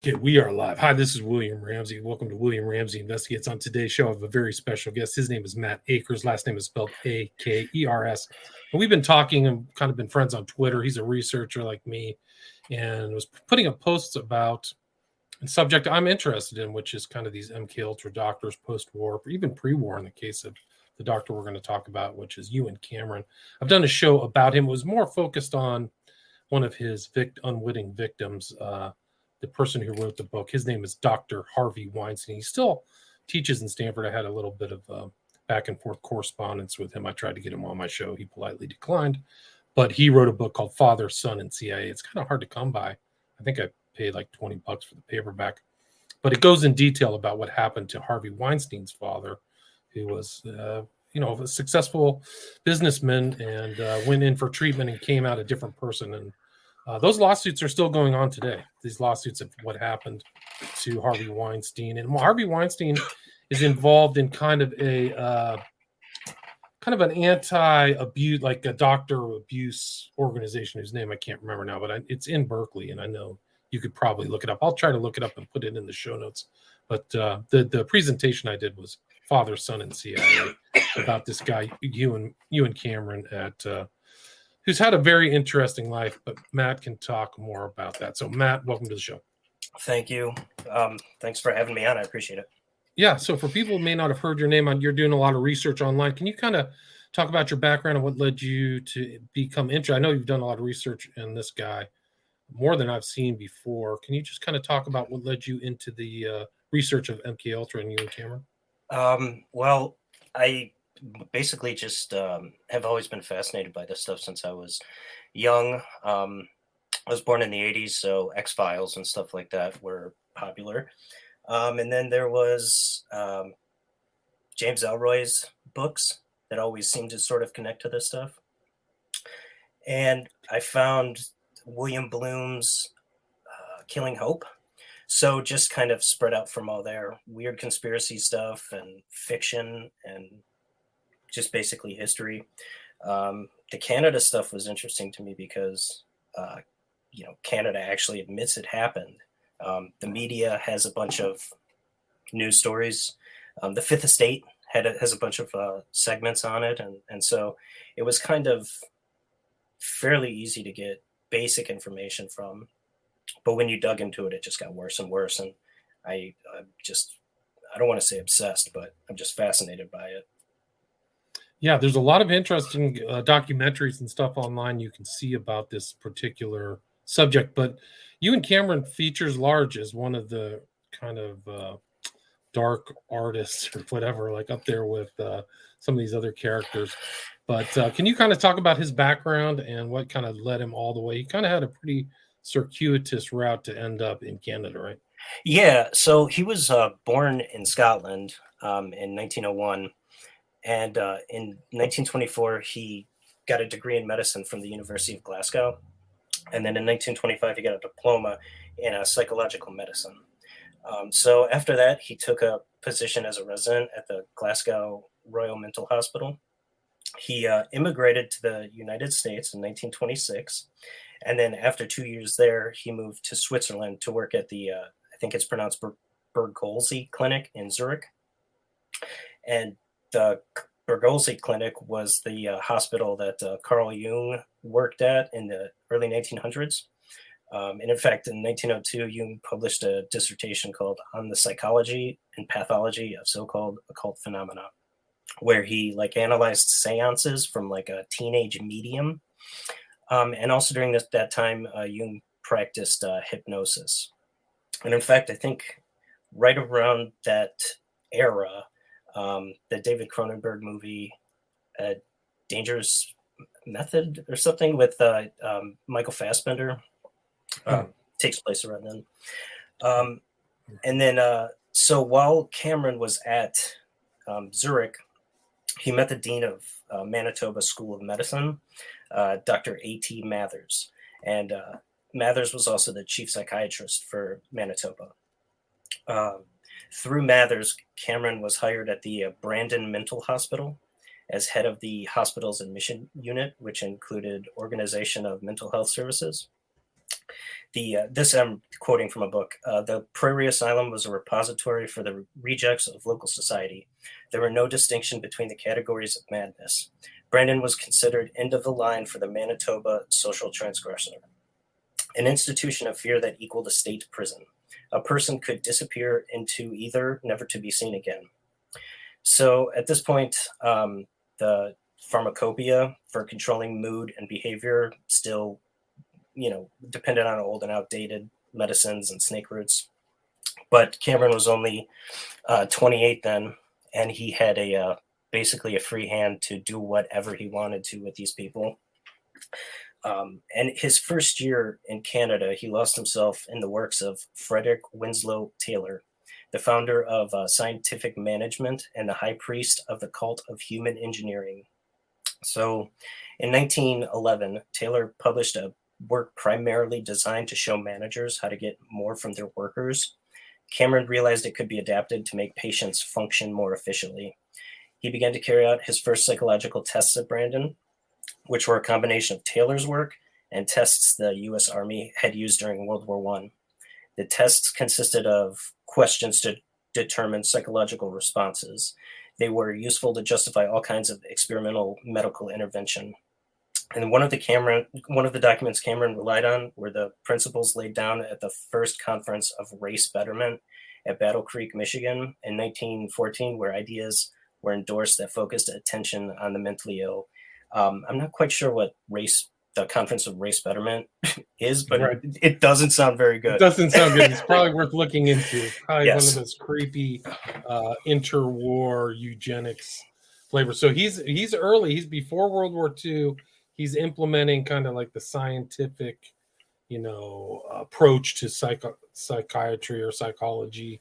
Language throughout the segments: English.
Okay, we are live. Hi, this is William Ramsey. Welcome to William Ramsey Investigates. On today's show, I have a very special guest. His name is Matt Akers. Last name is spelled Akers. And we've been talking and kind of been friends on Twitter. He's a researcher like me and was putting up posts about a subject I'm interested in, which is kind of these MKUltra doctors post-war, or even pre-war in the case of the doctor we're going to talk about, which is Ewen Cameron. I've done a show about him. It was more focused on one of his unwitting victims, the person who wrote the book. His name is Dr. Harvey Weinstein. He still teaches in Stanford. I had a little bit of back and forth correspondence with him. I tried to get him on my show. He politely declined. But he wrote a book called Father, Son, and CIA. It's kind of hard to come by. I think I paid like $20 for the paperback. But it goes in detail about what happened to Harvey Weinstein's father, who was a successful businessman and went in for treatment and came out a different person. And those lawsuits are still going on today. These lawsuits of what happened to Harvey Weinstein. And Harvey Weinstein is involved in kind of an anti-abuse, like a doctor abuse organization whose name I can't remember now, but it's in Berkeley, and I know you could probably look it up. I'll try to look it up and put it in the show notes. But the presentation I did was Father, Son, and CIA about this guy, Ewen Cameron, who's had a very interesting life, but Matt can talk more about that. So, Matt, welcome to the show. Thank you. Thanks for having me on. I appreciate it. Yeah, so for people who may not have heard your name, you're doing a lot of research online. Can you kind of talk about your background and what led you to become interested? I know you've done a lot of research in this guy, more than I've seen before. Can you just kind of talk about what led you into the research of MKUltra and Ewen Cameron? Well, I basically just have always been fascinated by this stuff since I was young. I was born in the 80s, so X-Files and stuff like that were popular. And then there was James Ellroy's books that always seemed to sort of connect to this stuff. And I found William Bloom's Killing Hope. So just kind of spread out from all their weird conspiracy stuff and fiction and just basically history. The Canada stuff was interesting to me because, Canada actually admits it happened. The media has a bunch of news stories. The Fifth Estate has a bunch of segments on it. And so it was kind of fairly easy to get basic information from. But when you dug into it, it just got worse and worse. And I don't want to say obsessed, but I'm just fascinated by it. Yeah, there's a lot of interesting documentaries and stuff online you can see about this particular subject. But Ewen Cameron features large as one of the kind of dark artists or whatever, like up there with some of these other characters. But can you kind of talk about his background and what kind of led him all the way? He kind of had a pretty circuitous route to end up in Canada, right? Yeah, so he was born in Scotland in 1901. And in 1924, he got a degree in medicine from the University of Glasgow. And then in 1925, he got a diploma in psychological medicine. So after that, he took a position as a resident at the Glasgow Royal Mental Hospital. He immigrated to the United States in 1926. And then after 2 years there, he moved to Switzerland to work at the, I think it's pronounced Bergolzi Clinic in Zurich. And the Bergolzi Clinic was the hospital that Carl Jung worked at in the early 1900s. And in fact, in 1902, Jung published a dissertation called On the Psychology and Pathology of So-Called Occult Phenomena, where he analyzed seances from a teenage medium. And also during that time, Jung practiced hypnosis. And in fact, I think right around that era, the David Cronenberg movie, Dangerous Method or something with Michael Fassbender takes place around then. And then, so while Cameron was at Zurich, he met the dean of Manitoba School of Medicine, Dr. A.T. Mathers. And Mathers was also the chief psychiatrist for Manitoba. Through Mathers, Cameron was hired at the Brandon Mental Hospital as head of the hospital's admission unit, which included organization of mental health services. This I'm quoting from a book. The Prairie Asylum was a repository for the rejects of local society. There were no distinction between the categories of madness. Brandon was considered end of the line for the Manitoba social transgressor, an institution of fear that equaled a state prison. A person could disappear into either, never to be seen again. So at this point, the pharmacopoeia for controlling mood and behavior still, depended on old and outdated medicines and snake roots. But Cameron was only 28 then, and he had basically a free hand to do whatever he wanted to with these people. And his first year in Canada, he lost himself in the works of Frederick Winslow Taylor, the founder of scientific management and the high priest of the cult of human engineering. So in 1911, Taylor published a work primarily designed to show managers how to get more from their workers. Cameron realized it could be adapted to make patients function more efficiently. He began to carry out his first psychological tests at Brandon, which were a combination of Taylor's work and tests the U.S. Army had used during World War I. The tests consisted of questions to determine psychological responses. They were useful to justify all kinds of experimental medical intervention. And one of the documents Cameron relied on were the principles laid down at the first conference of race betterment at Battle Creek, Michigan in 1914, where ideas were endorsed that focused attention on the mentally ill. I'm not quite sure what the conference of race betterment is, but Right. it doesn't sound very good. It doesn't sound good. It's probably worth looking into. Probably Yes. one of those creepy interwar eugenics flavors. So he's early. He's before World War II. He's implementing kind of like the scientific, approach to psychiatry or psychology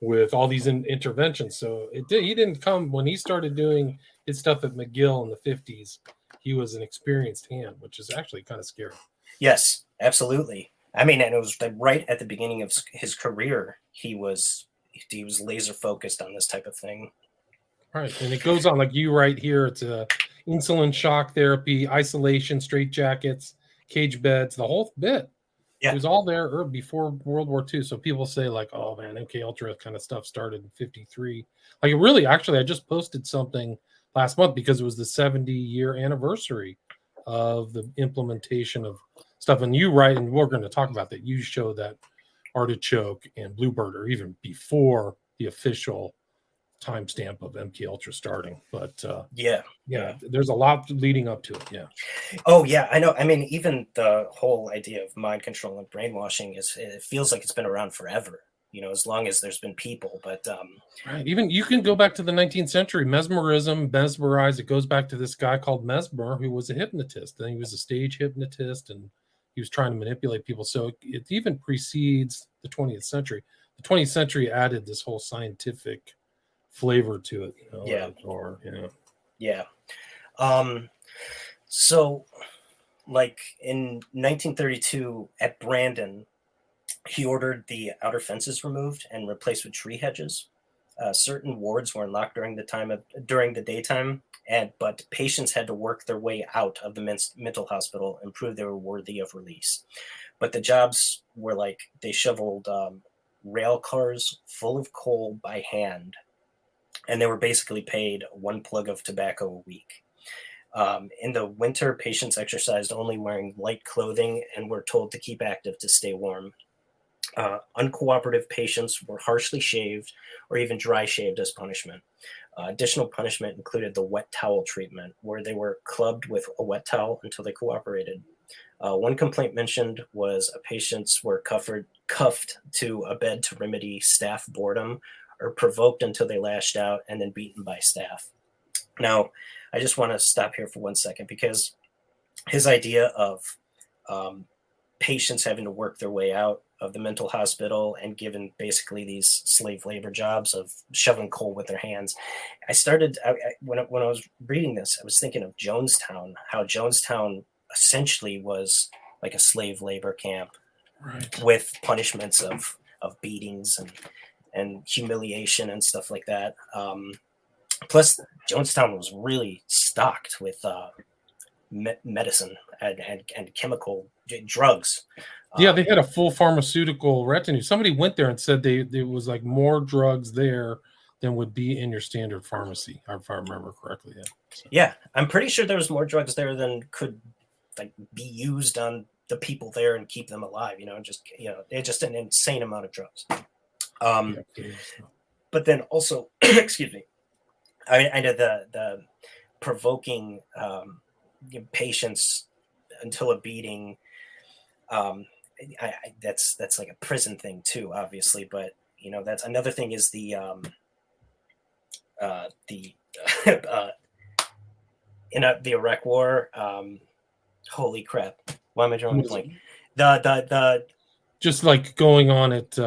with all these interventions. So he didn't come when he started doing his stuff at McGill in the 50s. He was an experienced hand, which is actually kind of scary. Yes, absolutely. I mean, and it was right at the beginning of his career. He was laser focused on this type of thing. Right, and it goes on like you right here. It's insulin shock therapy, isolation, straitjackets, cage beds, the whole bit. Yeah. It was all there before World War II. So people say like, oh man, MKUltra kind of stuff started in 1953. Like it really, actually, I just posted something last month because it was the 70-year anniversary of the implementation of stuff. And you write, and we're going to talk about that. You show that Artichoke and Bluebird are even before the official timestamp of MKUltra starting. But yeah, there's a lot leading up to it. Yeah. Oh yeah, I know. I mean, even the whole idea of mind control and brainwashing it feels like it's been around forever. As long as there's been people. But right. Even you can go back to the 19th century, mesmerize. It goes back to this guy called Mesmer, who was a hypnotist. And he was a stage hypnotist, and he was trying to manipulate people. So it even precedes the 20th century. The 20th century added this whole scientific flavor to it. Yeah. So, like in 1932 at Brandon, he ordered the outer fences removed and replaced with tree hedges. Certain wards were unlocked during the daytime, but patients had to work their way out of the mental hospital and prove they were worthy of release. But the jobs were like they shoveled rail cars full of coal by hand, and they were basically paid one plug of tobacco a week. In the winter, patients exercised only wearing light clothing and were told to keep active to stay warm. Uncooperative patients were harshly shaved or even dry shaved as punishment. Additional punishment included the wet towel treatment, where they were clubbed with a wet towel until they cooperated. One complaint mentioned was patients were cuffed to a bed to remedy staff boredom, or provoked until they lashed out and then beaten by staff. Now, I just want to stop here for 1 second, because his idea of patients having to work their way out of the mental hospital and given basically these slave labor jobs of shoveling coal with their hands. When I was reading this, I was thinking of Jonestown, how Jonestown essentially was like a slave labor camp, right, with punishments of beatings and humiliation and stuff like that. Plus, Jonestown was really stocked with medicine and chemical drugs. Yeah, they had a full pharmaceutical retinue. Somebody went there and said there was like more drugs there than would be in your standard pharmacy, if I remember correctly. Yeah. So. Yeah, I'm pretty sure there was more drugs there than could like be used on the people there and keep them alive. It's just an insane amount of drugs. But then also, excuse me, I know the provoking patients until a beating. That's like a prison thing too, obviously. But that's another thing is the in the Iraq War. Holy crap! Why am I drawing a blank? The just like going on at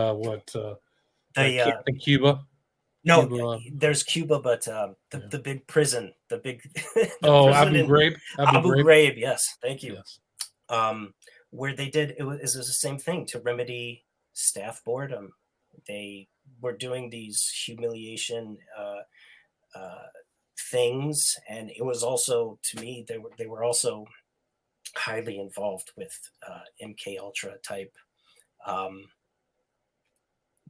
in Cuba. No, Cuba, there's Cuba, but the big prison, the big Abu Ghraib. Abu Ghraib, yes, thank you. Yes. Where they did it was the same thing to remedy staff boredom. They were doing these humiliation things, and it was also, to me, they were also highly involved with MKUltra type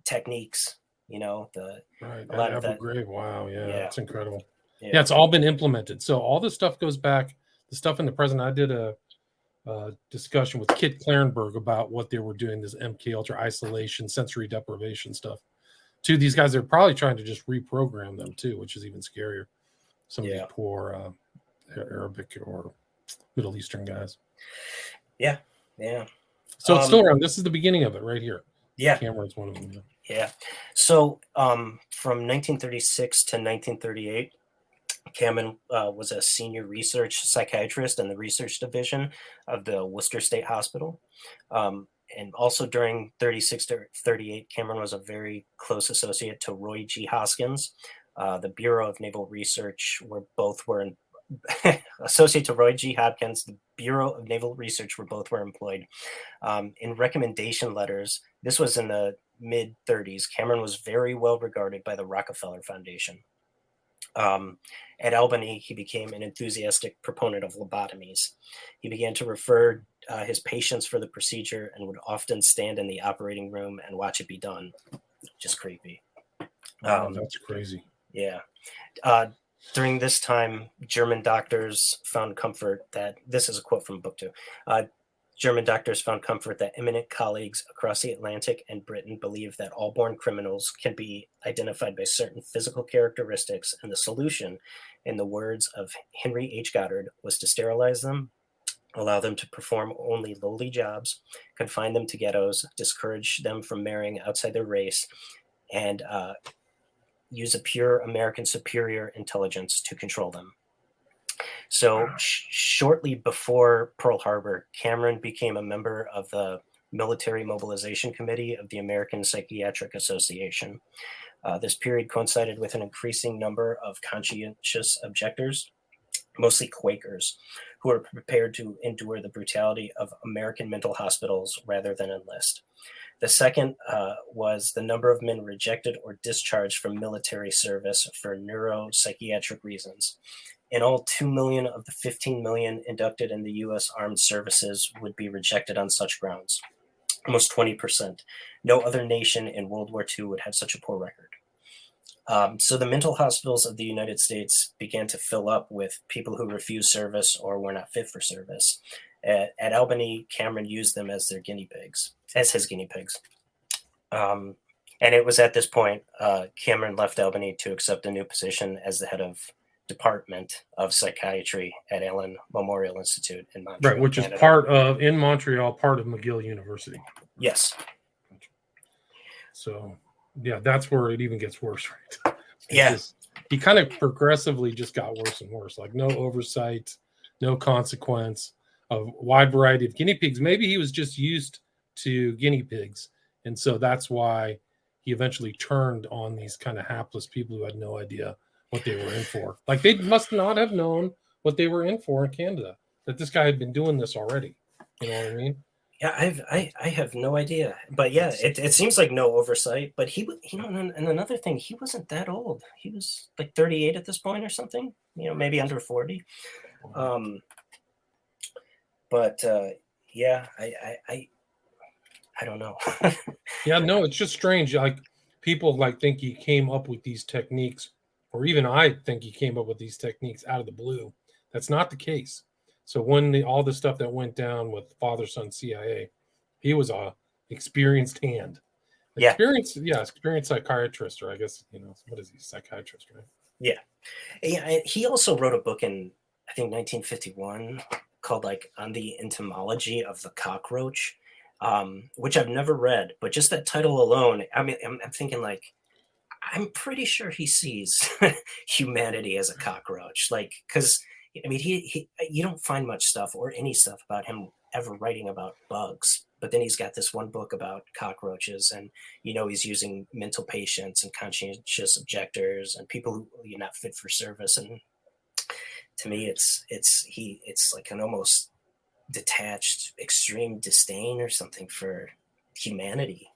techniques. Right. Abu Ghraib. Wow. Yeah, that's incredible. Yeah, it's all been implemented. So all this stuff goes back. The stuff in the present. I did a discussion with Kit Clarenberg about what they were doing, this MKUltra isolation, sensory deprivation stuff. To these guys, they're probably trying to just reprogram them too, which is even scarier. Some of these poor Arabic or Middle Eastern guys. Yeah. So it's still around. This is the beginning of it right here. Yeah. Cameron's one of them. Yeah. So from 1936 to 1938, Cameron was a senior research psychiatrist in the research division of the Worcester State Hospital. And also during 36 to 38, Cameron was a very close associate to Roy G. Hoskins. The Bureau of Naval Research were associate to Roy G. Hopkins. The Bureau of Naval Research were employed. In recommendation letters, this was in the mid-30s, Cameron was very well regarded by the Rockefeller Foundation. At Albany, he became an enthusiastic proponent of lobotomies. He began to refer his patients for the procedure and would often stand in the operating room and watch it be done. Just creepy. That's crazy. Yeah. During this time, German doctors found comfort that, this is a quote from book 2, German doctors found comfort that eminent colleagues across the Atlantic and Britain believed that all born criminals can be identified by certain physical characteristics, and the solution, in the words of Henry H. Goddard, was to sterilize them, allow them to perform only lowly jobs, confine them to ghettos, discourage them from marrying outside their race, and use a pure American superior intelligence to control them. So shortly before Pearl Harbor, Cameron became a member of the Military Mobilization Committee of the American Psychiatric Association. This period coincided with an increasing number of conscientious objectors, mostly Quakers, who were prepared to endure the brutality of American mental hospitals rather than enlist. The second was the number of men rejected or discharged from military service for neuropsychiatric reasons. In all, 2 million of the 15 million inducted in the U.S. Armed Services would be rejected on such grounds, almost 20%. No other nation in World War II would have such a poor record. So the mental hospitals of the United States began to fill up with people who refused service or were not fit for service. At Albany, Cameron used them as his guinea pigs. And it was at this point, Cameron left Albany to accept a new position as the head of Department of Psychiatry at Allen Memorial Institute in Montreal, right, which Canada. is part of McGill University. Yes. So, yeah, that's where it even gets worse, right? He kind of progressively just got worse and worse. Like no oversight, no consequence, a wide variety of guinea pigs. Maybe he was just used to guinea pigs, and so that's why he eventually turned on these kind of hapless people who had no idea what they were in for. Like they must not have known what they were in for in Canada, that this guy had been doing this already. You know what I mean? Yeah, I have no idea. But yeah, it seems like no oversight. But he, and another thing, he wasn't that old. He was like 38 at this point or something, maybe under 40. But yeah, I don't know. Yeah, no, it's just strange. Like people like think he came up with these techniques, or even I think he came up with these techniques out of the blue. That's not the case. So when all the stuff that went down with father son CIA, he was a experienced hand, Yeah, experienced psychiatrist, or I guess what is he, psychiatrist, right? yeah. He also wrote a book in, I think, 1951 called like On the Entomology of the Cockroach, which I've never read, but just that title alone, I mean, I'm thinking like, I'm pretty sure he sees humanity as a cockroach, like, because I mean, he you don't find much stuff or any stuff about him ever writing about bugs, but then he's got this one book about cockroaches, and he's using mental patients and conscientious objectors and people who are not fit for service, and to me, it's like an almost detached, extreme disdain or something for humanity.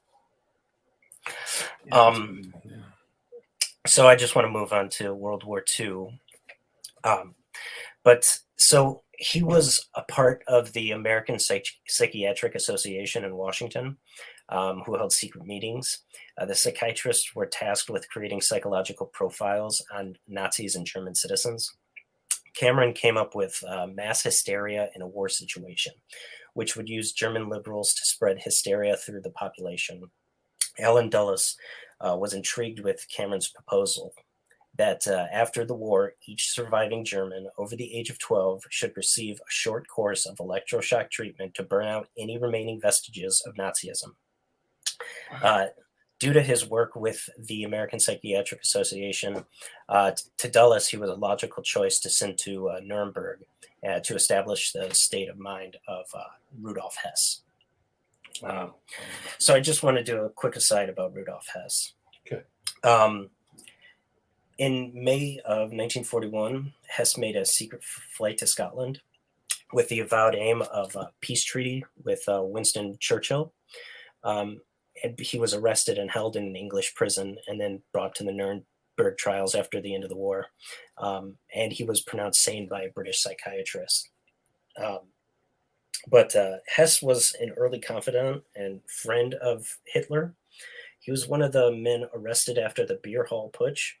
Yeah, yeah. So I just want to move on to World War II. But so he was a part of the American Psychiatric Association in Washington, who held secret meetings. The psychiatrists were tasked with creating psychological profiles on Nazis and German citizens. Cameron came up with mass hysteria in a war situation, which would use German liberals to spread hysteria through the population. Alan Dulles was intrigued with Cameron's proposal that after the war, each surviving German over the age of 12 should receive a short course of electroshock treatment to burn out any remaining vestiges of Nazism. Due to his work with the American Psychiatric Association, to Dulles, he was a logical choice to send to Nuremberg to establish the state of mind of Rudolf Hess. So I just want to do a quick aside about Rudolf Hess. Okay. In May of 1941, Hess made a secret flight to Scotland with the avowed aim of a peace treaty with Winston Churchill. And he was arrested and held in an English prison and then brought to the Nuremberg trials after the end of the war. And he was pronounced sane by a British psychiatrist. But Hess was an early confidant and friend of Hitler. He was one of the men arrested after the beer hall putsch.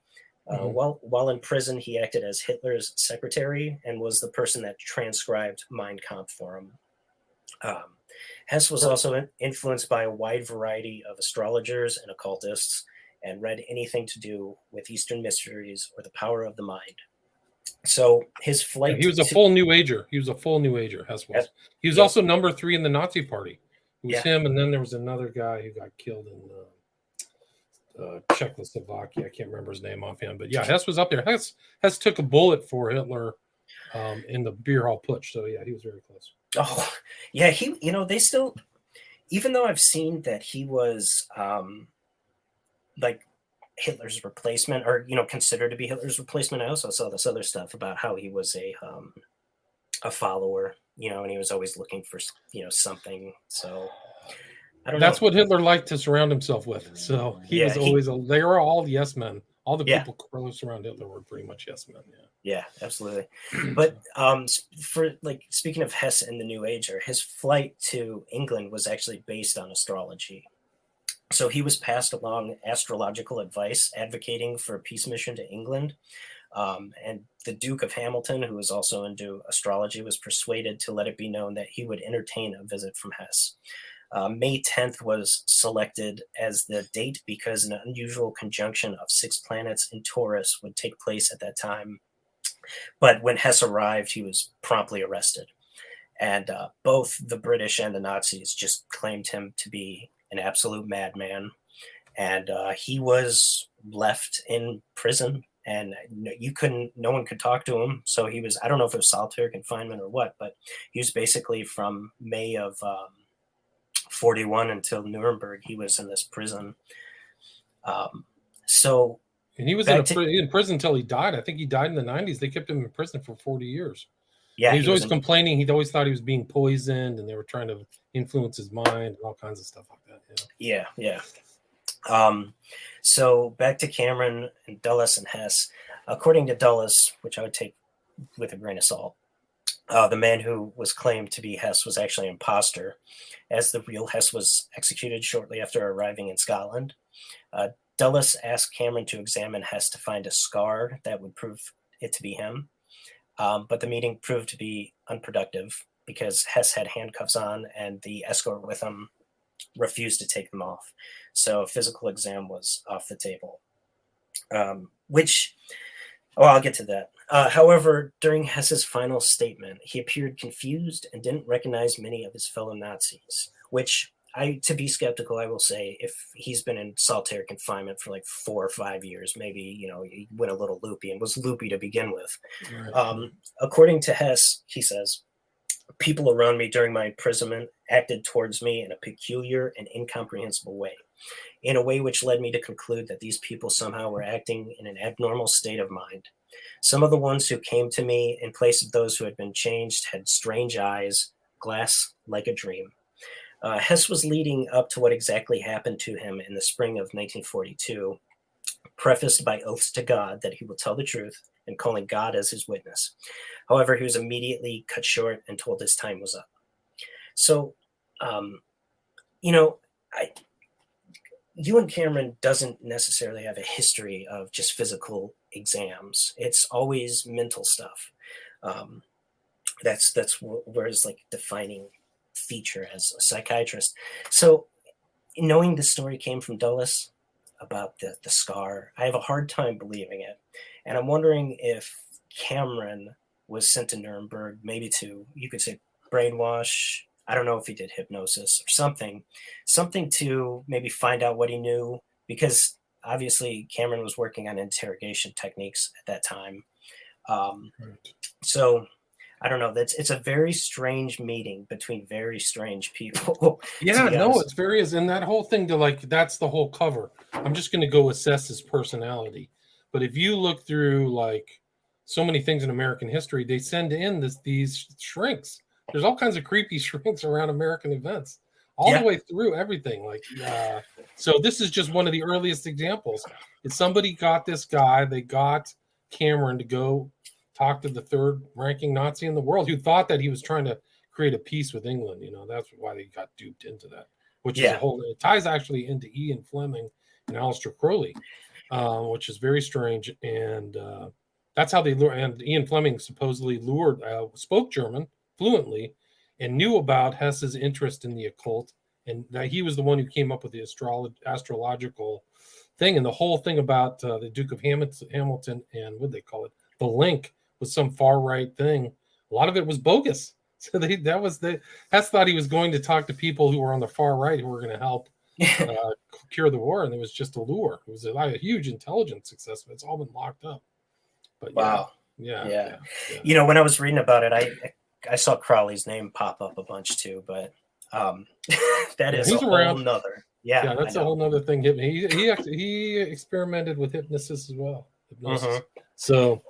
While in prison, he acted as Hitler's secretary and was the person that transcribed Mein Kampf for him. Hess was also influenced by a wide variety of astrologers and occultists and read anything to do with Eastern mysteries or the power of the mind. So his flight... he was a full New Ager. Hess was. He was also number 3 in the Nazi party. It was him, and then there was another guy who got killed in Czechoslovakia. I can't remember his name offhand, but yeah, Hess was up there. Hess took a bullet for Hitler in the beer hall putsch. So yeah, he was very close. Oh, yeah. They still, even though I've seen that he was like Hitler's replacement, or considered to be Hitler's replacement, I also saw this other stuff about how he was a follower, and he was always looking for something. So I don't know. That's what Hitler liked to surround himself with. So he was always they were all yes men. All the people close around Hitler were pretty much yes men. Yeah, absolutely. But for speaking of Hess and the New Ager, his flight to England was actually based on astrology. So he was passed along astrological advice advocating for a peace mission to England. And the Duke of Hamilton, who was also into astrology, was persuaded to let it be known that he would entertain a visit from Hess. May 10th was selected as the date because an unusual conjunction of 6 planets in Taurus would take place at that time. But when Hess arrived, he was promptly arrested. And both the British and the Nazis just claimed him to be an absolute madman. And he was left in prison, and no one could talk to him. So he was, I don't know if it was solitary confinement or what, but he was basically from May of 41 until Nuremberg, he was in this prison. And he was in prison until he died. I think he died in the 90s. They kept him in prison for 40 years. Yeah, and he was always complaining. He always thought he was being poisoned, and they were trying to influence his mind and all kinds of stuff like that. Yeah. So back to Cameron and Dulles and Hess. According to Dulles, which I would take with a grain of salt, The man who was claimed to be Hess was actually an imposter, as the real Hess was executed shortly after arriving in Scotland. Uh, Dulles asked Cameron to examine Hess to find a scar that would prove it to be him. But the meeting proved to be unproductive because Hess had handcuffs on and the escort with him refused to take them off. So a physical exam was off the table, I'll get to that. However, during Hess's final statement, he appeared confused and didn't recognize many of his fellow Nazis, which to be skeptical, I will say, if he's been in solitary confinement for like 4 or 5 years, maybe, he went a little loopy and was loopy to begin with. Right. According to Hess, he says, people around me during my imprisonment acted towards me in a peculiar and incomprehensible way, in a way which led me to conclude that these people somehow were acting in an abnormal state of mind. Some of the ones who came to me in place of those who had been changed had strange eyes, glass like a dream. Hess was leading up to what exactly happened to him in the spring of 1942, prefaced by oaths to God that he will tell the truth and calling God as his witness. However, he was immediately cut short and told his time was up. So, Ewen Cameron doesn't necessarily have a history of just physical exams. It's always mental stuff. That's where his like defining feature as a psychiatrist. So, knowing the story came from Dulles about the scar, I have a hard time believing it. And I'm wondering if Cameron was sent to Nuremberg, maybe to, you could say, brainwash. I don't know if he did hypnosis or something to maybe find out what he knew, because obviously Cameron was working on interrogation techniques at that time. So I don't know. It's a very strange meeting between very strange people. Yeah, no, it's very, and that whole thing to like, that's the whole cover. I'm just going to go assess his personality. But if you look through like so many things in American history, they send in these shrinks. There's all kinds of creepy shrinks around American events, all the way through everything. Like, so this is just one of the earliest examples. If somebody got this guy, they got Cameron to go talk to the third-ranking Nazi in the world who thought that he was trying to create a peace with England. That's why they got duped into that, which is it ties actually into Ian Fleming and Aleister Crowley, which is very strange. And that's how they lured. And Ian Fleming supposedly spoke German fluently and knew about Hess's interest in the occult. And that he was the one who came up with the astrological thing. And the whole thing about the Duke of Hamilton and what they call it, the link with some far right thing. A lot of it was bogus. So Hess thought he was going to talk to people who were on the far right who were going to help cure the war, and it was just a lure. It was a huge intelligence success, but it's all been locked up. But wow, yeah. When I was reading about it, I saw Crowley's name pop up a bunch too, but that is a whole nother. Yeah, that's a whole nother thing. He experimented with hypnosis as well. So.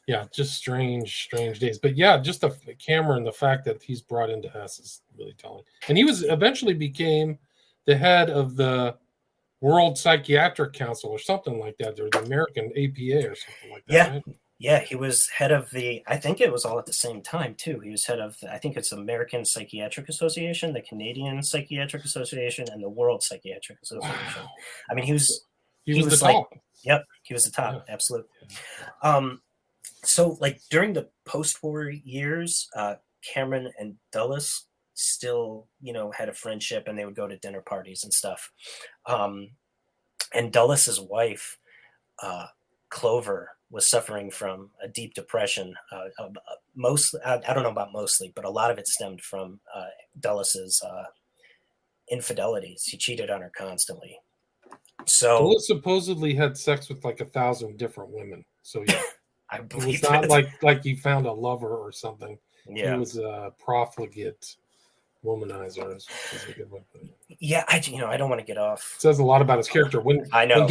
Yeah, just strange days. But yeah, just the Cameron, the fact that he's brought into Hess is really telling. And he eventually became the head of the World Psychiatric Council or something like that, or the American APA or something like that. Yeah, right? Yeah, he was head of I think it was all at the same time too. He was head of, I think it's American Psychiatric Association, the Canadian Psychiatric Association, and the World Psychiatric Association. Wow. I mean, he was the top. Yep, he was the top, absolutely. So, like during the post-war years, Cameron and Dulles still, had a friendship, and they would go to dinner parties and stuff. And Dulles's wife, Clover, was suffering from a deep depression. Mostly, I don't know about mostly, but a lot of it stemmed from Dulles's infidelities. He cheated on her constantly. So Dulles supposedly had sex with like 1,000 different women. So yeah. I believe it was not like he found a lover or something. Yeah. He was a profligate womanizer. Is a good one. Yeah, I don't want to get off. It says a lot about his character. I know.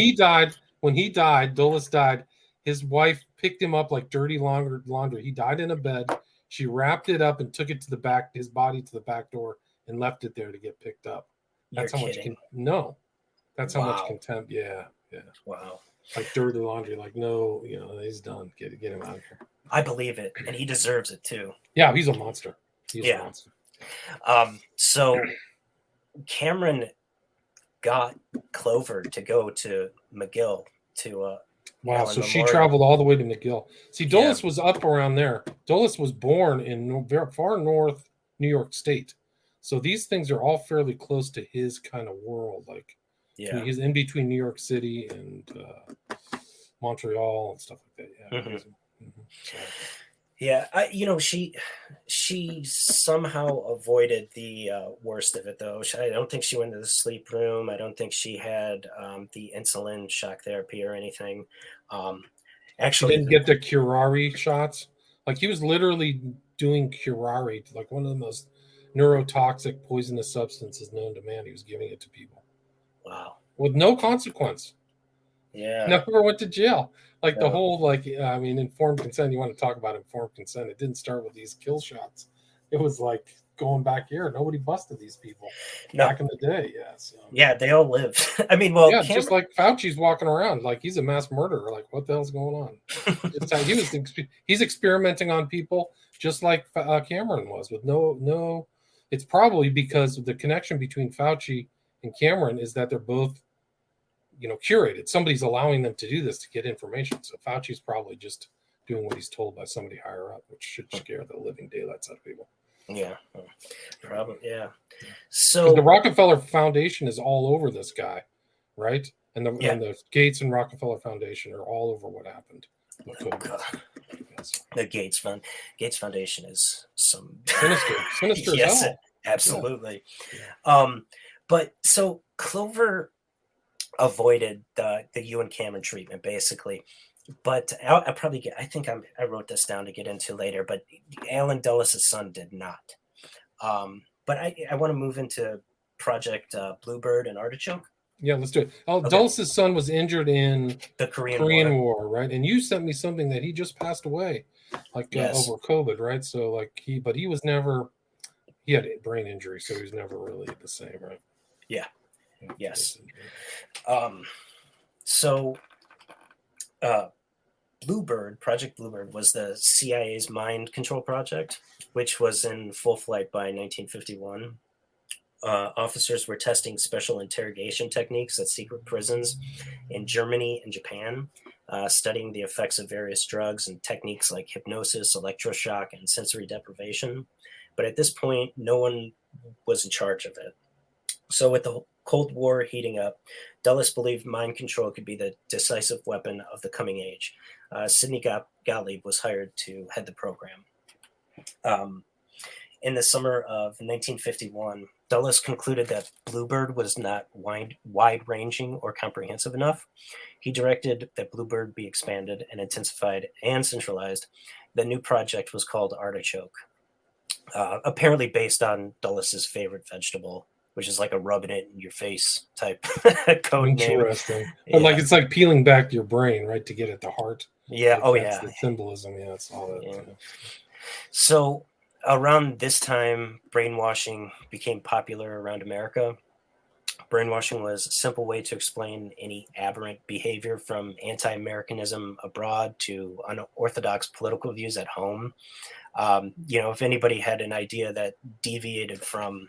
When he died, Dulles died, his wife picked him up like dirty laundry. He died in a bed. She wrapped it up and took it to his body to the back door and left it there to get picked up. That's how much. No. That's how much Wow. contempt. Yeah, yeah. Wow. Like dirty laundry. Like, no, he's done. Get him out of here. I believe it, and he deserves it too. Yeah, he's a monster. He's a Yeah. monster. So Cameron got Clover to go to McGill to Wow, Allen so she Memorial. traveled all the way to McGill. See, Yeah. Dulles was up around there. Dulles was born in very far north New York State. So these things are all fairly close to his kind of world. Like, Yeah. he's in between New York City and Montreal and stuff like that. Yeah. So, Yeah, she somehow avoided the worst of it, though. I don't think she went to the sleep room. I don't think she had the insulin shock therapy or anything. she Actually, didn't get the curare shots. Like, he was literally doing curare, like one of the most neurotoxic, poisonous substances known to man. He was giving it to people. wow. With no consequence. Yeah. Never went to jail. Like, the No. whole, like, I mean, informed consent. You want to talk about informed consent? It didn't start with these kill shots. It was like going back here. Nobody busted these people back in the day. Yeah. So. Yeah, they all lived. I mean, well, yeah, just like Fauci's walking around like he's a mass murderer. Like, what the hell's going on? He's experimenting on people just like Cameron was with no. It's probably because of the connection between Fauci and Cameron is that they're both, curated. Somebody's allowing them to do this to get information. So Fauci's probably just doing what he's told by somebody higher up, which should scare the living daylights out of people. Yeah, probably. Yeah. So the Rockefeller Foundation is all over this guy, right? And the Gates and Rockefeller Foundation are all over what happened. The Gates Foundation is some sinister yes, as hell. Absolutely. Yeah. But so Clover avoided the Ewen Cameron treatment basically, but I wrote this down to get into later. But Alan Dulles' son did not. But I want to move into Project Bluebird and Artichoke. Yeah, let's do it. Okay. Dulles' son was injured in the Korean War, right? And you sent me something that he just passed away, like over COVID, right? So like he was never. He had a brain injury, so he was never really the same, right? Yeah. Yes. So Project Bluebird was the CIA's mind control project, which was in full flight by 1951. Officers were testing special interrogation techniques at secret prisons in Germany and Japan, studying the effects of various drugs and techniques like hypnosis, electroshock, and sensory deprivation. But at this point, no one was in charge of it. So with the Cold War heating up, Dulles believed mind control could be the decisive weapon of the coming age. Sidney Gottlieb was hired to head the program. In the summer of 1951, Dulles concluded that Bluebird was not wide-ranging or comprehensive enough. He directed that Bluebird be expanded and intensified and centralized. The new project was called Artichoke, apparently based on Dulles' favorite vegetable, which is like a rub it in your face type code name. Interesting. But like it's like peeling back your brain, right, to get at the heart. Yeah. Like that's the symbolism. Yeah, it's all that. Yeah. So around this time, brainwashing became popular around America. Brainwashing was a simple way to explain any aberrant behavior, from anti-Americanism abroad to unorthodox political views at home. If anybody had an idea that deviated from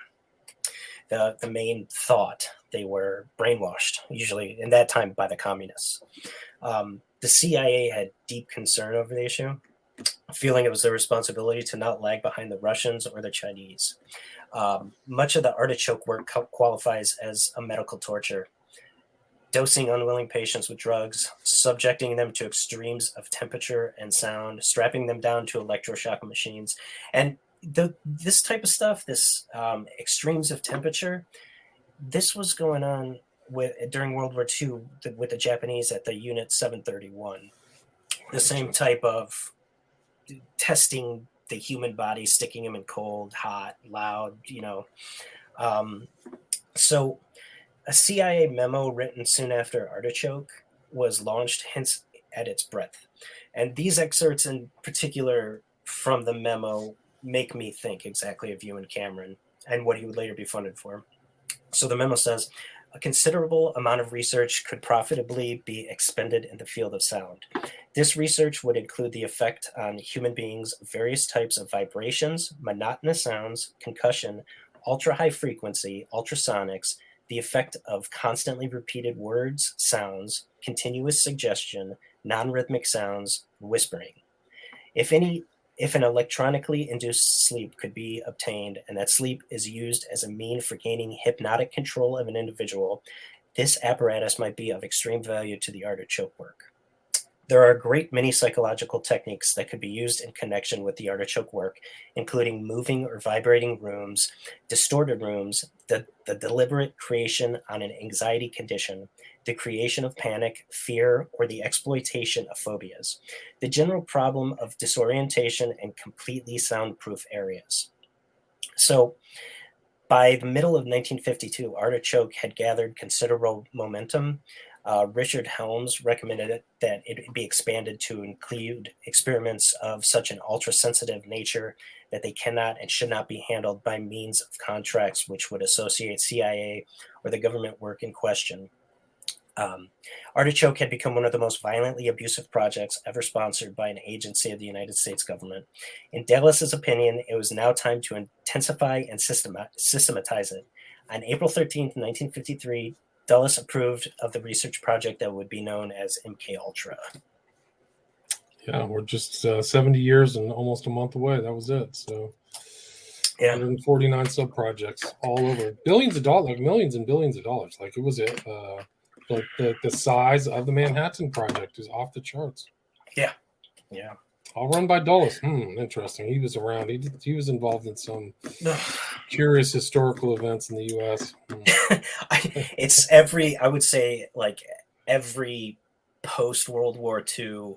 the main thought, they were brainwashed, usually in that time by the communists. The CIA had deep concern over the issue, feeling it was their responsibility to not lag behind the Russians or the Chinese. Much of the Artichoke work qualifies as a medical torture, dosing unwilling patients with drugs, subjecting them to extremes of temperature and sound, strapping them down to electroshock machines. And this type of stuff, this extremes of temperature, this was going on during World War II with the Japanese at the Unit 731. The same type of testing the human body, sticking them in cold, hot, loud, So a CIA memo written soon after Artichoke was launched, hints at its breadth. And these excerpts in particular from the memo make me think exactly of Ewen Cameron and what he would later be funded for. So the memo says, a considerable amount of research could profitably be expended in the field of sound. This research would include the effect on human beings of various types of vibrations, monotonous sounds, concussion, ultra-high frequency, ultrasonics, the effect of constantly repeated words, sounds, continuous suggestion, non-rhythmic sounds, whispering. If an electronically induced sleep could be obtained, and that sleep is used as a mean for gaining hypnotic control of an individual, this apparatus might be of extreme value to the artichoke work. There are a great many psychological techniques that could be used in connection with the artichoke work, including moving or vibrating rooms, distorted rooms, the deliberate creation on an anxiety condition, the creation of panic, fear, or the exploitation of phobias, the general problem of disorientation and completely soundproof areas. So, by the middle of 1952, artichoke had gathered considerable momentum. Richard Helms recommended that it be expanded to include experiments of such an ultra-sensitive nature that they cannot and should not be handled by means of contracts which would associate CIA or the government work in question. Artichoke had become one of the most violently abusive projects ever sponsored by an agency of the United States government. In Dallas's opinion, it was now time to intensify and systematize it. On April 13th, 1953, Dulles approved of the research project that would be known as MKULTRA. Yeah, we're just 70 years and almost a month away. That was it. So, yeah, 149 sub projects all over, billions of dollars, like millions and billions of dollars. Like it was it. Like the size of the Manhattan Project is off the charts. Yeah. All run by Dulles. Interesting. He was around. He was involved in some curious historical events in the U.S. It's I would say, like every post-World War II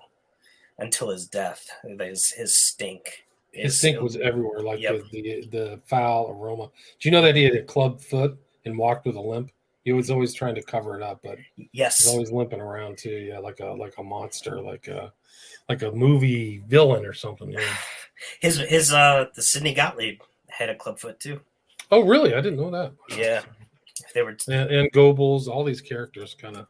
until his death, his stink. His stink was everywhere, like the foul aroma. Do you know that he had a club foot and walked with a limp? He was always trying to cover it up, but yes, he's always limping around too. Yeah, like a monster, like a movie villain or something. Yeah. The Sidney Gottlieb had a clubfoot too. Oh, really? I didn't know that. Yeah, they were and Goebbels, all these characters, kind of.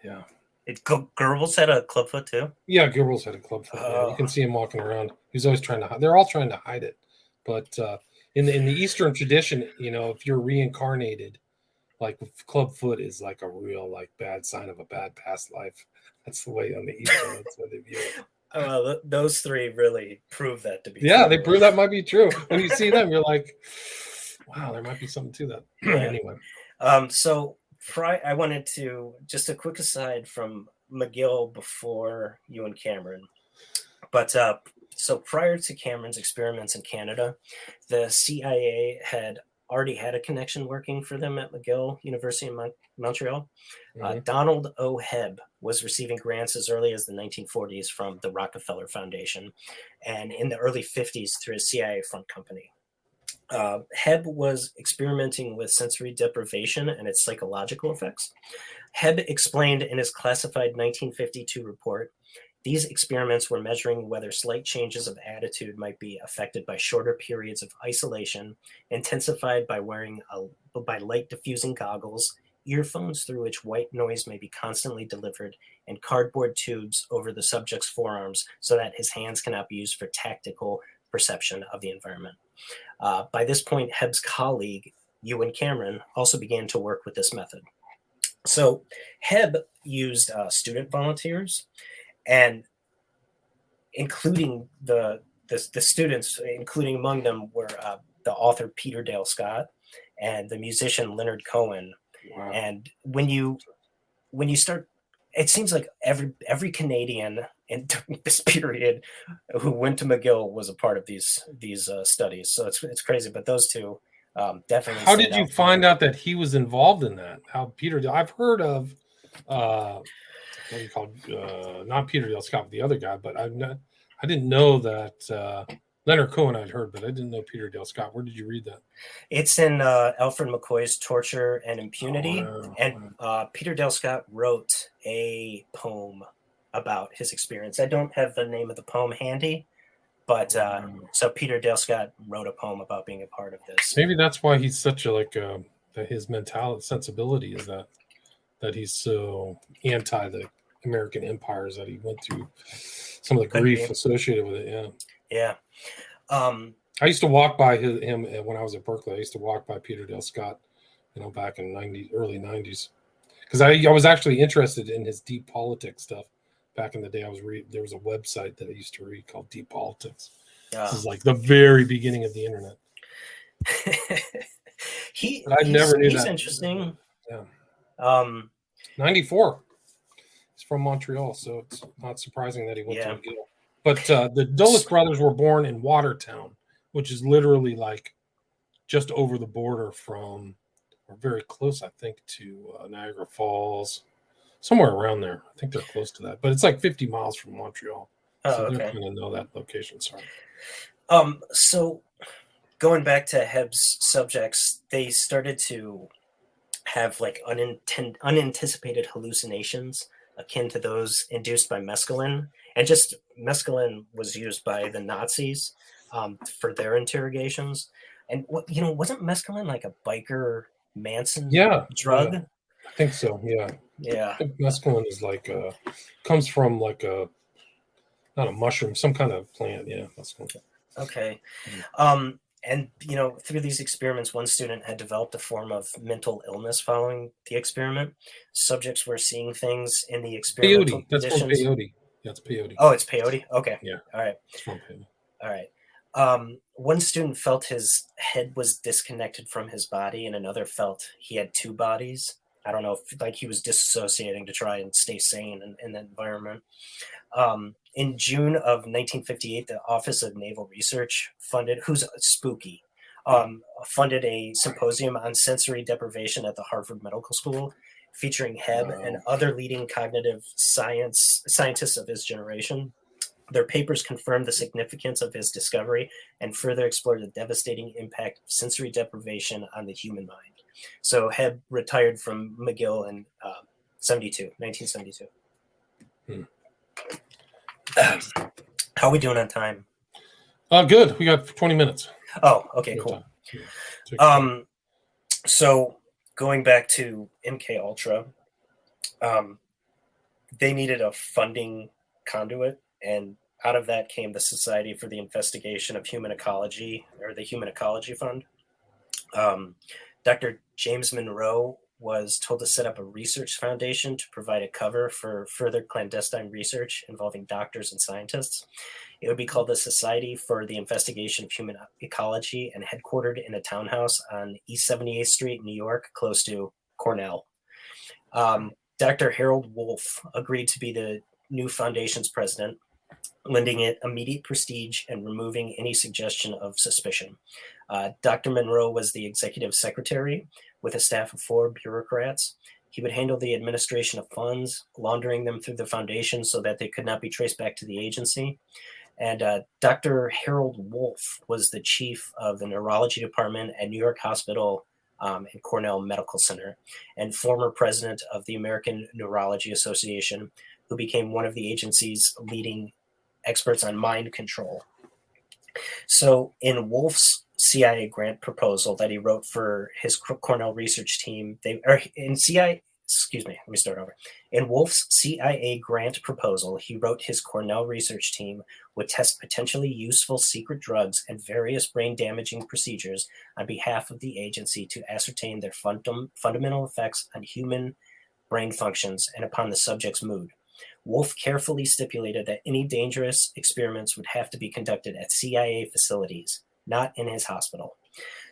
Yeah. Goebbels had a clubfoot too. Yeah, Goebbels had a clubfoot. Yeah. You can see him walking around. He's always trying to hide. They're all trying to hide it, but in the Eastern tradition, if you're reincarnated, like clubfoot is like a real bad sign of a bad past life. That's the way on the Eastern. That's what they view it. Those three really prove that to be true. Yeah, they prove that might be true. When you see them, you're like, wow, there might be something to that. Anyway. So I wanted to, just a quick aside from McGill before Ewen Cameron. But so prior to Cameron's experiments in Canada, the CIA had already had a connection working for them at McGill University in Montreal. Mm-hmm. Donald O. Hebb was receiving grants as early as the 1940s from the Rockefeller Foundation, and in the early 50s through a CIA front company. Hebb was experimenting with sensory deprivation and its psychological effects. Hebb explained in his classified 1952 report, these experiments were measuring whether slight changes of attitude might be affected by shorter periods of isolation, intensified by wearing by light diffusing goggles, earphones through which white noise may be constantly delivered, and cardboard tubes over the subject's forearms so that his hands cannot be used for tactical perception of the environment. By this point, Hebb's colleague, Ewen Cameron, also began to work with this method. So Hebb used student volunteers, and including the students, including among them were the author Peter Dale Scott and the musician Leonard Cohen. Wow. And when you start, it seems like every Canadian in this period who went to McGill was a part of these studies. So it's crazy. But those two definitely. How did you find out that he was involved in that? How I've heard of what do you call not Peter Dale Scott, but the other guy, but I didn't know that Leonard Cohen I'd heard, but I didn't know Peter Dale Scott. Where did you read that? It's in Alfred McCoy's Torture and Impunity. Wow. And Peter Dale Scott wrote a poem about his experience. I don't have the name of the poem handy, but so Peter Dale Scott wrote a poem about being a part of this. Maybe that's why he's such a that his mentality sensibility is that he's so anti the American empires that he went through some of the Could grief be. associated with it. Yeah. Yeah. I used to walk by him when I was at Berkeley. I used to walk by Peter Dale Scott, back in early 90s. Because I was actually interested in his deep politics stuff back in the day. There was a website that I used to read called Deep Politics. This is like the very beginning of the internet. But I never knew he's that. interesting. Yeah. 94. He's from Montreal, so it's not surprising that he went to McGill. But the Dulles brothers were born in Watertown, which is literally like just over the border from, or very close, I think, to Niagara Falls, somewhere around there. I think they're close to that, but it's like 50 miles from Montreal. So they're kind of know that location. Sorry. So going back to Hebb's subjects, they started to have like unanticipated hallucinations akin to those induced by mescaline. And just mescaline was used by the Nazis for their interrogations. And wasn't mescaline like a biker Manson drug? Yeah. I think so. Yeah. Yeah. I think mescaline is like comes from like not a mushroom, some kind of plant. Yeah. Mescaline. Okay. And, through these experiments, one student had developed a form of mental illness following the experiment. Subjects were seeing things in the experimental peyote. That's conditions. from peyote. Yeah, it's peyote. Oh, it's peyote? Okay. Yeah. All right. It's from peyote. All right. One student felt his head was disconnected from his body, and another felt he had two bodies. I don't know if he was dissociating to try and stay sane in that environment. In June of 1958, the Office of Naval Research funded a symposium on sensory deprivation at the Harvard Medical School, featuring Hebb and other leading cognitive scientists of his generation. Their papers confirmed the significance of his discovery and further explored the devastating impact of sensory deprivation on the human mind. So Hebb retired from McGill in 1972. How are we doing on time? Good. We got 20 minutes. Oh, okay, cool. Yeah. So going back to MKUltra, they needed a funding conduit, and out of that came the Society for the Investigation of Human Ecology, or the Human Ecology Fund. Dr. James Monroe was told to set up a research foundation to provide a cover for further clandestine research involving doctors and scientists. It would be called the Society for the Investigation of Human Ecology and headquartered in a townhouse on East 78th Street, New York, close to Cornell. Dr. Harold Wolff agreed to be the new foundation's president, lending it immediate prestige and removing any suggestion of suspicion. Dr. Monroe was the executive secretary with a staff of 4 bureaucrats. He would handle the administration of funds, laundering them through the foundation so that they could not be traced back to the agency. And Dr. Harold Wolff was the chief of the neurology department at New York Hospital and Cornell Medical Center, and former president of the American Neurology Association, who became one of the agency's leading experts on mind control. So in Wolff's CIA grant proposal that he wrote for his Cornell research team, In Wolff's CIA grant proposal, he wrote his Cornell research team would test potentially useful secret drugs and various brain-damaging procedures on behalf of the agency to ascertain their fundamental effects on human brain functions and upon the subject's mood. Wolff carefully stipulated that any dangerous experiments would have to be conducted at CIA facilities, not in his hospital.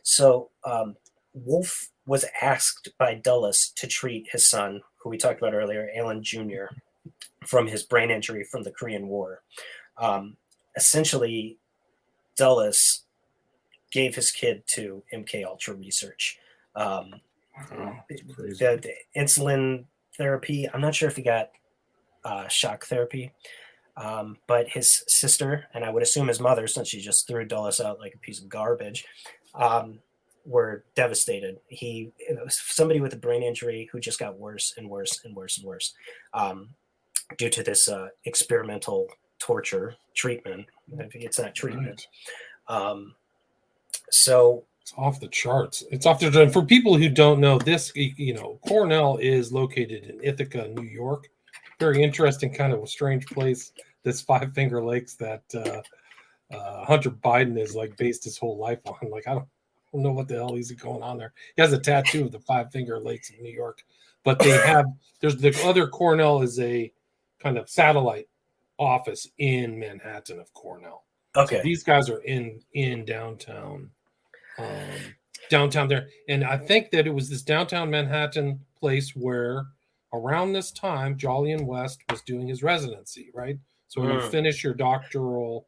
So Wolff was asked by Dulles to treat his son, who we talked about earlier, Alan Jr., from his brain injury from the Korean War. Essentially, Dulles gave his kid to MKUltra research. The insulin therapy, I'm not sure if he got shock therapy, but his sister, and I would assume his mother, since she just threw Dulles out like a piece of garbage, were devastated. It was somebody with a brain injury who just got worse and worse and worse and worse due to this experimental torture treatment. It's not treatment. Right. So It's off the charts. It's off the charts. For people who don't know this, Cornell is located in Ithaca, New York. Very interesting, kind of a strange place. This Five Finger Lakes that Hunter Biden is like based his whole life on. Like, I don't know what the hell he's going on there. He has a tattoo of the Five Finger Lakes in New York, but there's the other Cornell is a kind of satellite office in Manhattan of Cornell. Okay. So these guys are in downtown there. And I think that it was this downtown Manhattan place where around this time, Jolyon West was doing his residency, right? So when you finish your doctoral,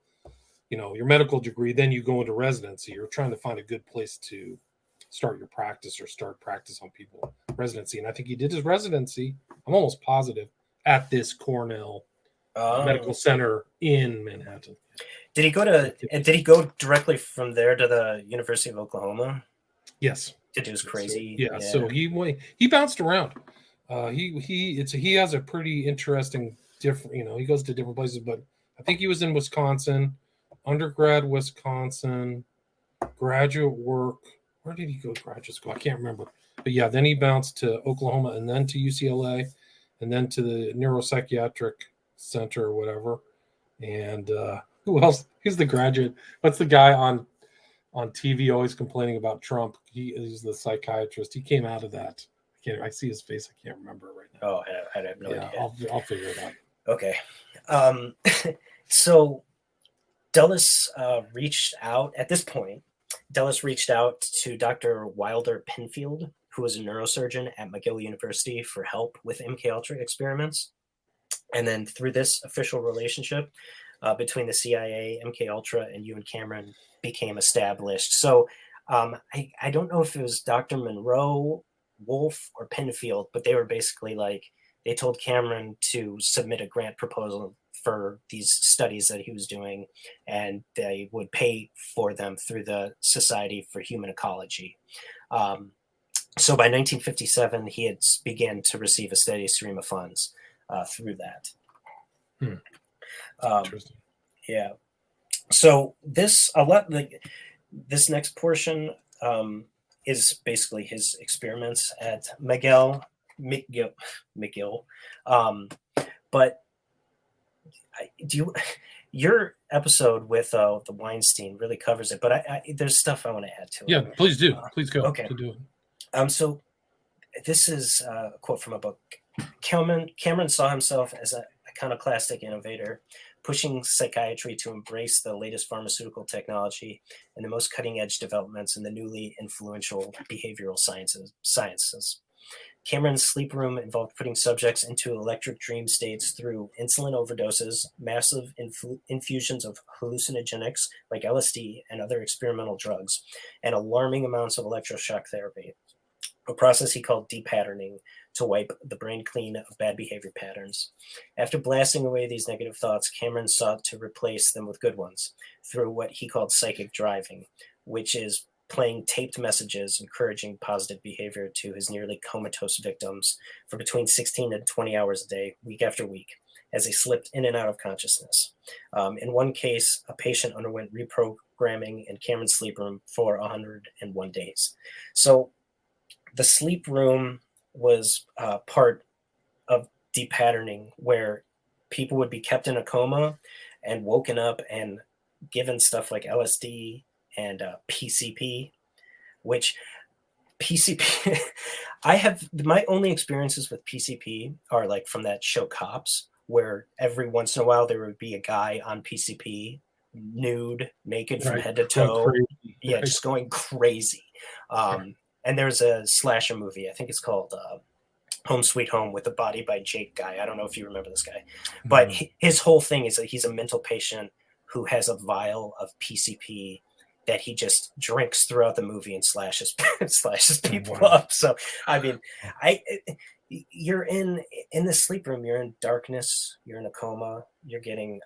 your medical degree, then you go into residency. You're trying to find a good place to start your practice or start practice on people residency. And I think he did his residency, I'm almost positive, at this Cornell Medical Center in Manhattan. Did he go directly from there to the University of Oklahoma? Yes. To do his crazy. Yeah. So he bounced around. He has a pretty interesting different. He goes to different places, but I think he was in Wisconsin, undergrad Wisconsin, graduate work. Where did he go to graduate school? I can't remember. But yeah, then he bounced to Oklahoma and then to UCLA and then to the neuropsychiatric center or whatever. And who else? He's the graduate. What's the guy on TV always complaining about Trump? He's the psychiatrist. He came out of that. I see his face. I can't remember it right now. Oh, I have no idea. I'll figure it out. Okay. So Dulles reached out at this point. Dulles reached out to Dr. Wilder Penfield, who was a neurosurgeon at McGill University, for help with MKUltra experiments. And then through this official relationship between the CIA, MKUltra, and Ewen Cameron became established. So I don't know if it was Dr. Monroe, Wolf, or Penfield, but they were basically like, they told Cameron to submit a grant proposal for these studies that he was doing, and they would pay for them through the Society for Human Ecology. So by 1957, he had began to receive a steady stream of funds through that. Interesting. Yeah. So this next portion is basically his experiments at McGill. But your episode with the Weinstein really covers it, but there's stuff I want to add to it. Yeah, please do. Please go. Okay. So this is a quote from a book. Cameron saw himself as an iconoclastic innovator, pushing psychiatry to embrace the latest pharmaceutical technology and the most cutting-edge developments in the newly influential behavioral sciences. Cameron's sleep room involved putting subjects into electric dream states through insulin overdoses, massive infusions of hallucinogenics like LSD and other experimental drugs, and alarming amounts of electroshock therapy, a process he called depatterning, to wipe the brain clean of bad behavior patterns. After blasting away these negative thoughts, Cameron sought to replace them with good ones through what he called psychic driving, which is playing taped messages encouraging positive behavior to his nearly comatose victims for between 16 and 20 hours a day, week after week, as they slipped in and out of consciousness. In one case, a patient underwent reprogramming in Cameron's sleep room for 101 days. So the sleep room was part of depatterning, where people would be kept in a coma and woken up and given stuff like LSD and PCP, which PCP, I have my only experiences with PCP are like from that show Cops, where every once in a while there would be a guy on PCP, nude, naked from head to toe. Yeah, just going crazy. And there's a slasher movie, I think it's called Home Sweet Home, with the Body by Jake guy. I don't know if you remember this guy, but his whole thing is that he's a mental patient who has a vial of PCP that he just drinks throughout the movie and slashes people up. So, I mean, you're in the sleep room, you're in darkness, you're in a coma, you're getting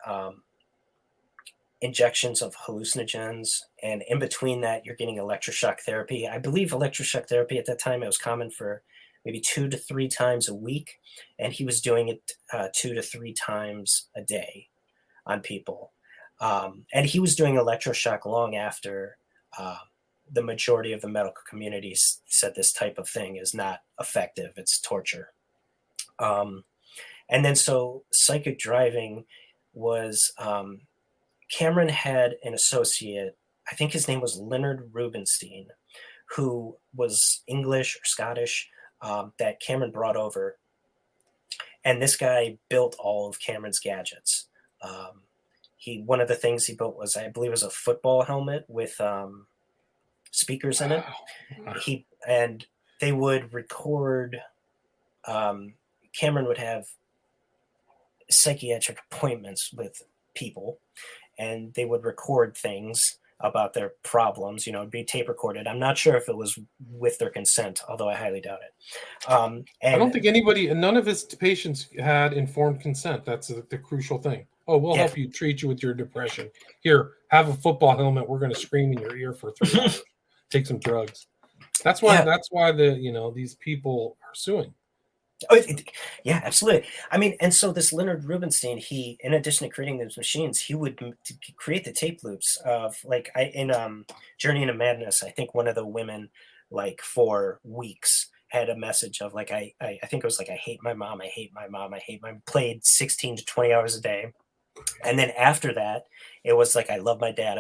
injections of hallucinogens, and in between that you're getting electroshock therapy. I believe electroshock therapy at that time, it was common for maybe 2 to 3 times a week, and he was doing it 2 to 3 times a day on people. And he was doing electroshock long after the majority of the medical community said this type of thing is not effective. It's torture. And then so psychic driving was Cameron had an associate, I think his name was Leonard Rubenstein, who was English or Scottish, that Cameron brought over. And this guy built all of Cameron's gadgets. One of the things he built was, I believe, was a football helmet with speakers in it. And they would record. Cameron would have psychiatric appointments with people, and they would record things about their problems. It'd be tape recorded. I'm not sure if it was with their consent, although I highly doubt it. And I don't think none of his patients had informed consent. That's the crucial thing. Oh, we'll help you treat you with your depression. Here, have a football helmet. We're going to scream in your ear for 3 hours. Take some drugs. That's why. That's why these people are suing. Oh, yeah, absolutely. I mean, and so this Leonard Rubenstein, he, in addition to creating those machines, he would create the tape loops of in Journey into Madness. I think one of the women, for weeks, had a message of I think it was I hate my mom, I hate my mom, I hate my, played 16 to 20 hours a day. And then after that, it was I love my dad,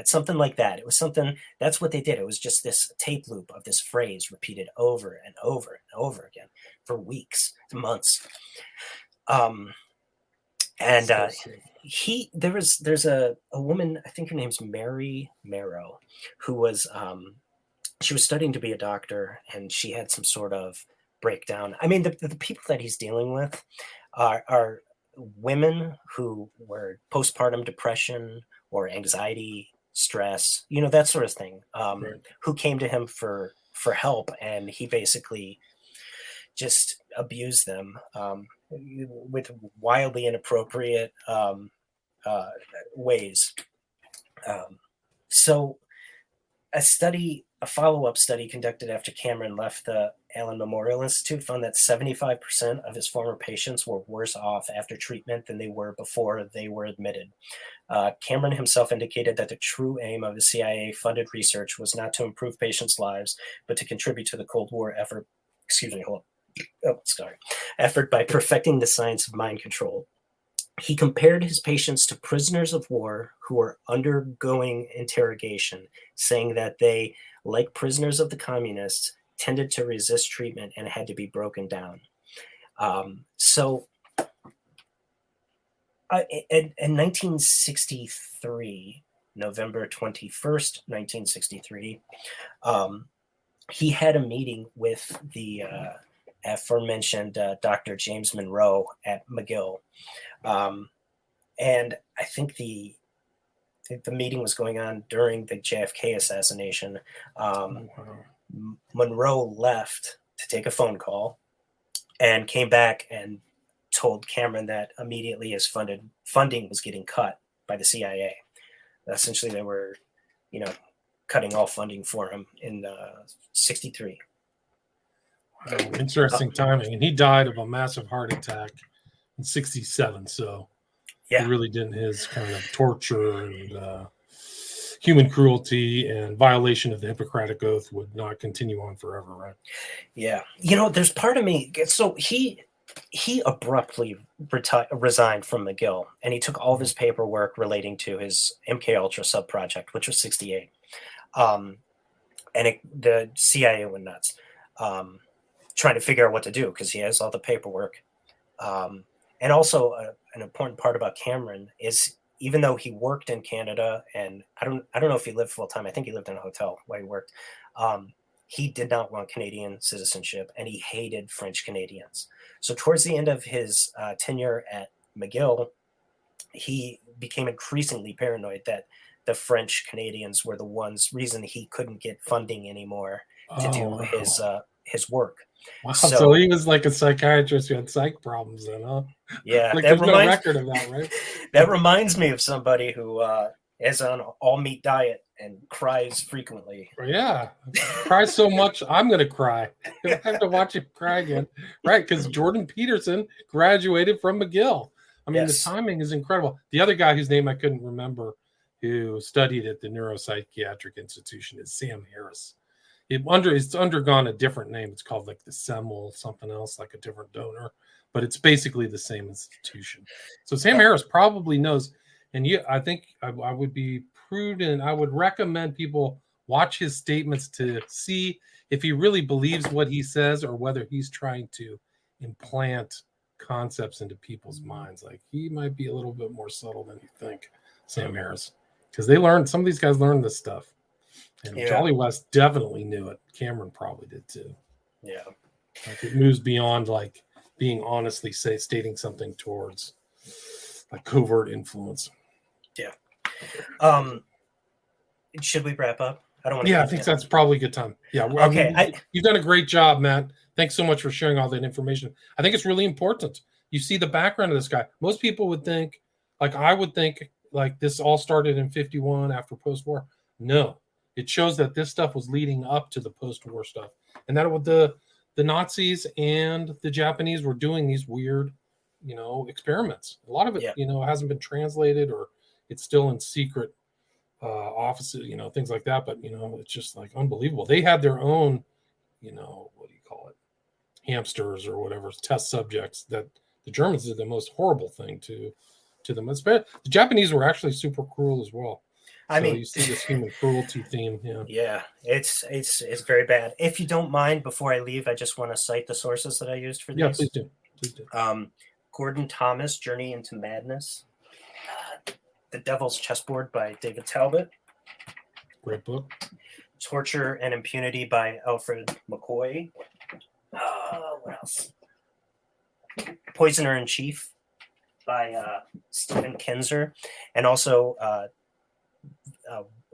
something like that. It was something, that's what they did. It was just this tape loop of this phrase repeated over and over and over again for weeks, months. There's a woman, I think her name's Mary Marrow, who was, she was studying to be a doctor, and she had some sort of breakdown. I mean, the people that he's dealing with are women who were postpartum depression or anxiety, stress, that sort of thing, who came to him for help, and he basically just abused them with wildly inappropriate ways. So a follow-up study conducted after Cameron left the Allen Memorial Institute found that 75% of his former patients were worse off after treatment than they were before they were admitted. Cameron himself indicated that the true aim of his CIA-funded research was not to improve patients' lives, but to contribute to the Cold War effort. Effort by perfecting the science of mind control. He compared his patients to prisoners of war who were undergoing interrogation, saying that they, like prisoners of the communists, tended to resist treatment and had to be broken down. In 1963, November 21st, 1963, he had a meeting with the aforementioned Dr. James Monroe at McGill. And I think the meeting was going on during the JFK assassination. Monroe left to take a phone call and came back and told Cameron that immediately his funding was getting cut by the CIA. Essentially, they were, cutting all funding for him in 63. Wow, interesting timing. And he died of a massive heart attack in 67. So he really didn't, his kind of torture and human cruelty and violation of the Hippocratic Oath would not continue on forever, right? Yeah. There's part of me. So he abruptly resigned from McGill, and he took all of his paperwork relating to his MKUltra sub-project, which was 68. The CIA went nuts, trying to figure out what to do because he has all the paperwork. And also an important part about Cameron is, even though he worked in Canada, and I don't know if he lived full time. I think he lived in a hotel while he worked. He did not want Canadian citizenship, and he hated French Canadians. So towards the end of his tenure at McGill, he became increasingly paranoid that the French Canadians were the reason he couldn't get funding anymore to do his work. Wow, so he was like a psychiatrist who had psych problems then, huh? Yeah, there's no record of that, right? That reminds me of somebody who is on an all-meat diet and cries frequently. Yeah, cries so much, I'm going to cry. I have to watch him cry again. Right, because Jordan Peterson graduated from McGill. I mean, The timing is incredible. The other guy whose name I couldn't remember, who studied at the Neuropsychiatric Institution, is Sam Harris. It's undergone a different name. It's called like the Semel something else, like a different donor, but it's basically the same institution. So Sam Harris probably knows. And I think I would be prudent. I would recommend people watch his statements to see if he really believes what he says or whether he's trying to implant concepts into people's minds. Like he might be a little bit more subtle than you think, Sam Harris, because some of these guys learned this stuff. And Jolly West definitely knew it. Cameron probably did too. Yeah. Like it moves beyond like being honestly stating something towards like covert influence. Yeah. Should we wrap up? I don't want to. Yeah, I think that's probably a good time. Yeah. Okay. You've done a great job, Matt. Thanks so much for sharing all that information. I think it's really important. You see the background of this guy. Most people would think, like I would think, like this all started in 51 after post-war. No. It shows that this stuff was leading up to the post-war stuff, and that what the Nazis and the Japanese were doing these weird, experiments. A lot of it, hasn't been translated or it's still in secret offices, things like that. But it's just like unbelievable. They had their own, what do you call it, hamsters or whatever, test subjects that the Germans did the most horrible thing to them. The Japanese were actually super cruel as well. I mean, you see this human cruelty theme. Yeah, it's very bad. If you don't mind, before I leave, I just want to cite the sources that I used for these. Yeah, please do. Please do. Gordon Thomas, Journey into Madness. The Devil's Chessboard by David Talbot. Great book. Torture and Impunity by Alfred McCoy. What else? Poisoner in Chief by Stephen Kinzer. And also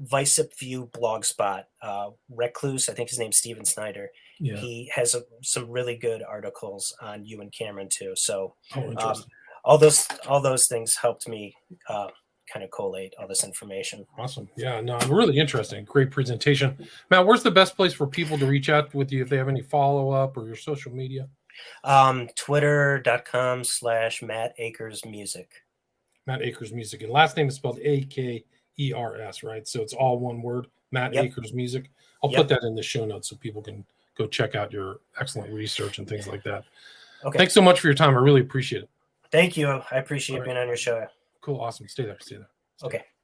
Vicep View Blogspot. Recluse, I think his name's Steven Snyder. Yeah. He has some really good articles on Ewen Cameron too. So all those things helped me kind of collate all this information. Awesome. Yeah, no, really interesting. Great presentation. Matt, where's the best place for people to reach out with you if they have any follow-up or your social media? Twitter.com/Matt Akers Music. Matt Akers Music. And last name is spelled Akers, right? So it's all one word, Matt Akers Music. I'll put that in the show notes so people can go check out your excellent research and things like that. Okay. Thanks so much for your time. I really appreciate it. Thank you. I appreciate being on your show. Cool. Awesome. Stay there. Okay.